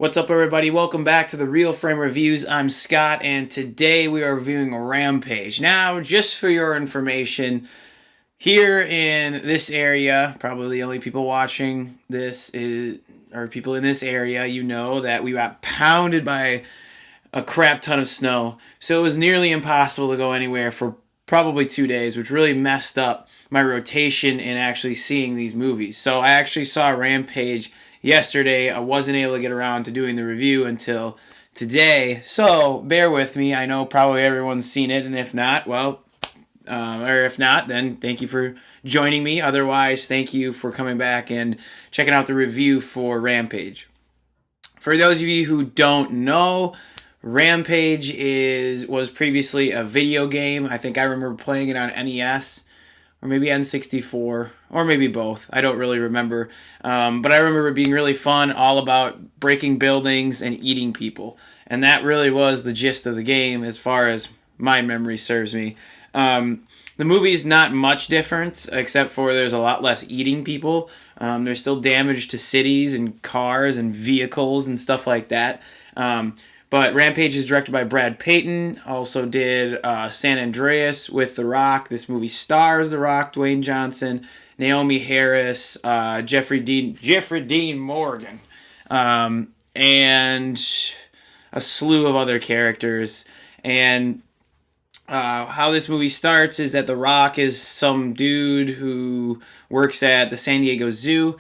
What's up, everybody? Welcome back to the Real Frame Reviews. I'm Scott, and today we are reviewing Rampage. Now, just for your information, here in this area, probably the only people watching this are people in this area. You know that we got pounded by a crap ton of snow, so it was nearly impossible to go anywhere for probably 2 days, which really messed up my rotation in actually seeing these movies. So I actually saw Rampage yesterday. I wasn't able to get around to doing the review until today, so bear with me. I know probably everyone's seen it, and if not, well, or if not, then thank you for joining me. Otherwise, thank you for coming back and checking out the review for Rampage. For those of you who don't know, Rampage was previously a video game. I think I remember playing it on NES or maybe N64 or maybe both. I don't really remember. But I remember it being really fun, all about breaking buildings and eating people. And that really was the gist of the game as far as my memory serves me. The movie's not much different, except for there's a lot less eating people. There's still damage to cities and cars and vehicles and stuff like that. But Rampage is directed by Brad Payton. Also did San Andreas with The Rock. This movie stars The Rock, Dwayne Johnson, Naomi Harris, Jeffrey Dean Morgan, and a slew of other characters. And how this movie starts is that The Rock is some dude who works at the San Diego Zoo.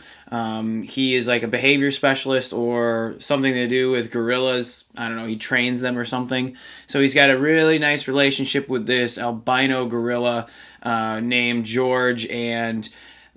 He is like a behavior specialist or something to do with gorillas. I don't know, he trains them or something. So he's got a really nice relationship with this albino gorilla named George. And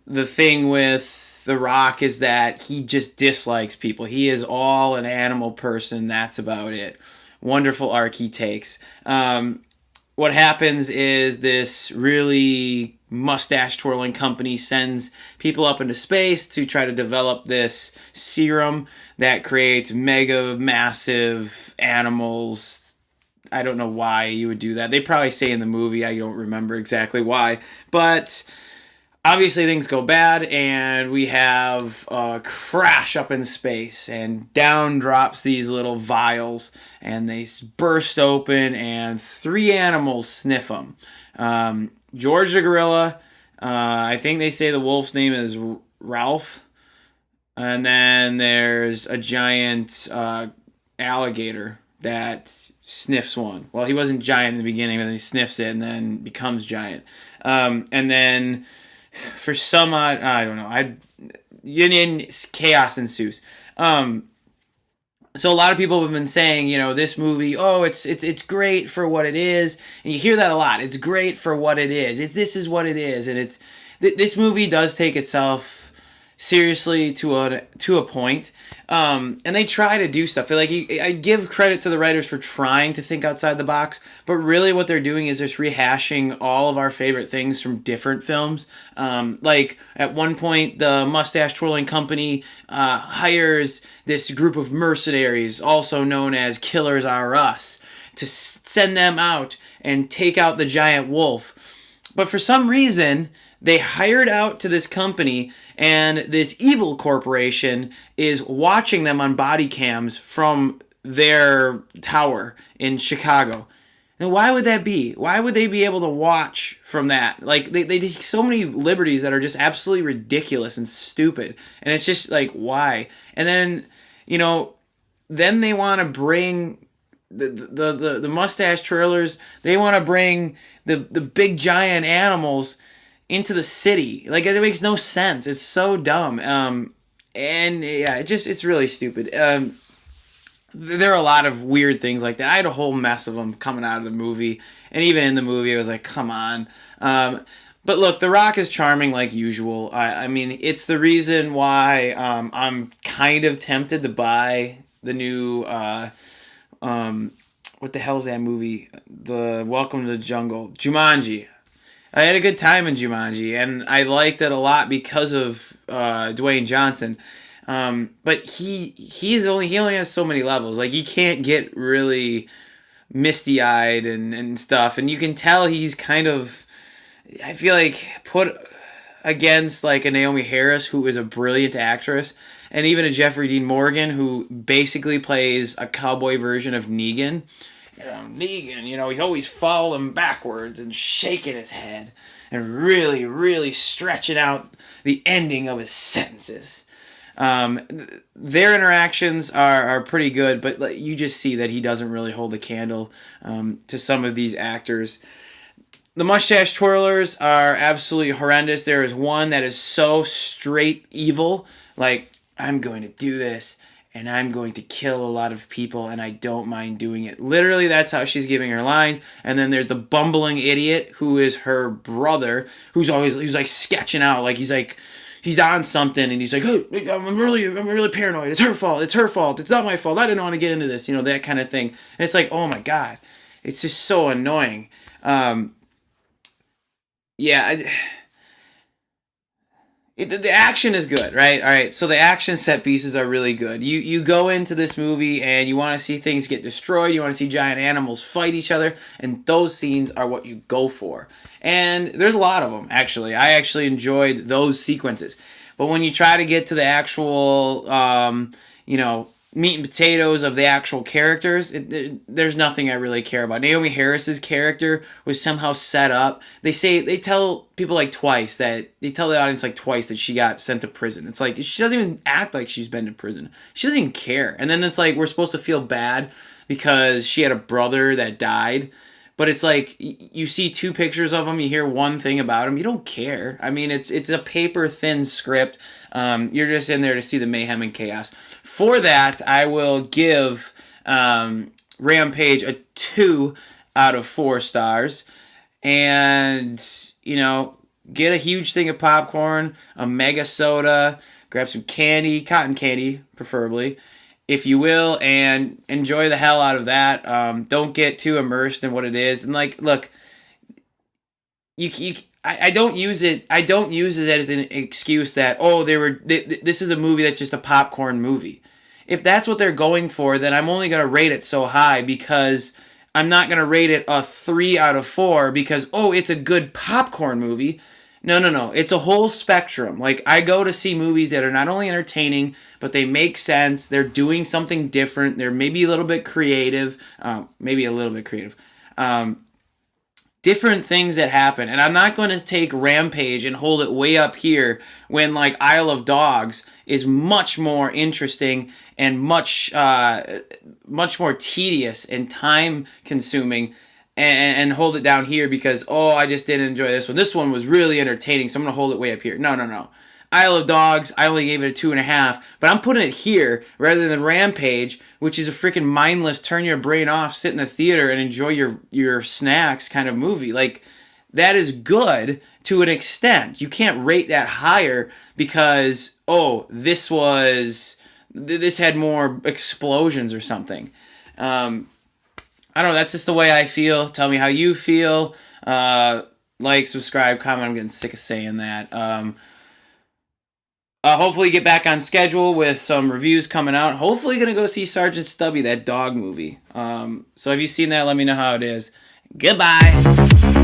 the thing with The Rock is that he just dislikes people. He is all an animal person. That's about it. Wonderful arc he takes. What happens is this really mustache-twirling company sends people up into space to try to develop this serum that creates mega massive animals. I don't know why you would do that. They probably say in the movie. I don't remember exactly why. But obviously things go bad, and we have a crash up in space, and down drops these little vials, and they burst open, and three animals sniff them. George the gorilla, I think they say the wolf's name is Ralph, and then there's a giant alligator that sniffs one. Well, he wasn't giant in the beginning, but then he sniffs it and then becomes giant. And then for some odd, I don't know, chaos ensues. So a lot of people have been saying, this movie, it's great for what it is, and you hear that a lot. It's great for what it is. This is what it is, and this movie does take itself seriously to a point, and they try to do stuff. I give credit to the writers for trying to think outside the box, but really what they're doing is just rehashing all of our favorite things from different films. Like at one point, the mustache twirling company hires this group of mercenaries, also known as Killers R Us, to send them out and take out the giant wolf. But for some reason, they hired out to this company, and this evil corporation is watching them on body cams from their tower in Chicago. And why would that be? Why would they be able to watch from that? Like, they take so many liberties that are just absolutely ridiculous and stupid. And it's just like, why? And then, then they want to bring the mustache twirlers. They want to bring the big giant animals into the city. Like, it makes no sense. It's so dumb. And yeah, it's really stupid. There are a lot of weird things like that. I had a whole mess of them coming out of the movie, and even in the movie, I was like, come on. But look, The Rock is charming like usual. I mean, it's the reason why I'm kind of tempted to buy the new what the hell's that movie? The Welcome to the Jungle, Jumanji. I had a good time in Jumanji, and I liked it a lot because of Dwayne Johnson. But he only has so many levels. Like, he can't get really misty-eyed and stuff, and you can tell he's kind of, I feel like, against like a Naomi Harris, who is a brilliant actress, and even a Jeffrey Dean Morgan, who basically plays a cowboy version of Negan. Negan, he's always falling backwards and shaking his head and really, really stretching out the ending of his sentences. Their interactions are pretty good, but you just see that he doesn't really hold a candle to some of these actors. The mustache twirlers are absolutely horrendous. There is one that is so straight evil, like, I'm going to do this, and I'm going to kill a lot of people, and I don't mind doing it. Literally, that's how she's giving her lines. And then there's the bumbling idiot, who is her brother, he's like sketching out, like he's on something, and he's like, hey, I'm really paranoid. It's her fault. It's not my fault. I didn't want to get into this, that kind of thing. And it's like, oh my God, it's just so annoying. The action is good, right? All right, so the action set pieces are really good. You go into this movie and you want to see things get destroyed. You want to see giant animals fight each other, and those scenes are what you go for. And there's a lot of them, actually. I actually enjoyed those sequences. But when you try to get to the actual, meat and potatoes of the actual characters, there's nothing I really care about. Naomi Harris's character was somehow set up. They tell people they tell the audience twice that she got sent to prison. It's like, she doesn't even act like she's been to prison. She doesn't even care. And then it's like, we're supposed to feel bad because she had a brother that died. But it's like, you see 2 pictures of him, you hear one thing about him, you don't care. I mean, it's a paper-thin script. You're just in there to see the mayhem and chaos. For that, I will give Rampage a 2 out of 4 stars. And, get a huge thing of popcorn, a mega soda, grab some candy, cotton candy, preferably, if you will, and enjoy the hell out of that. Don't get too immersed in what it is. And look, I don't use it as an excuse that, this is a movie that's just a popcorn movie. If that's what they're going for, then I'm only going to rate it so high, because I'm not going to rate it a 3 out of 4 because, it's a good popcorn movie. No. It's a whole spectrum. I go to see movies that are not only entertaining, but they make sense. They're doing something different. They're maybe a little bit creative. Different things that happen. And I'm not going to take Rampage and hold it way up here when Isle of Dogs is much more interesting and much more tedious and time consuming, and hold it down here because, I just didn't enjoy this one. This one was really entertaining, so I'm going to hold it way up here. No. Isle of Dogs, I only gave it a 2.5, but I'm putting it here rather than Rampage, which is a freaking mindless, turn your brain off, sit in the theater and enjoy your snacks kind of movie. That is good to an extent. You can't rate that higher because, this had more explosions or something. I don't know, that's just the way I feel. Tell me how you feel. Subscribe, comment. I'm getting sick of saying that. Hopefully get back on schedule with some reviews coming out. Hopefully going to go see Sergeant Stubby, that dog movie. So have you seen that? Let me know how it is. Goodbye.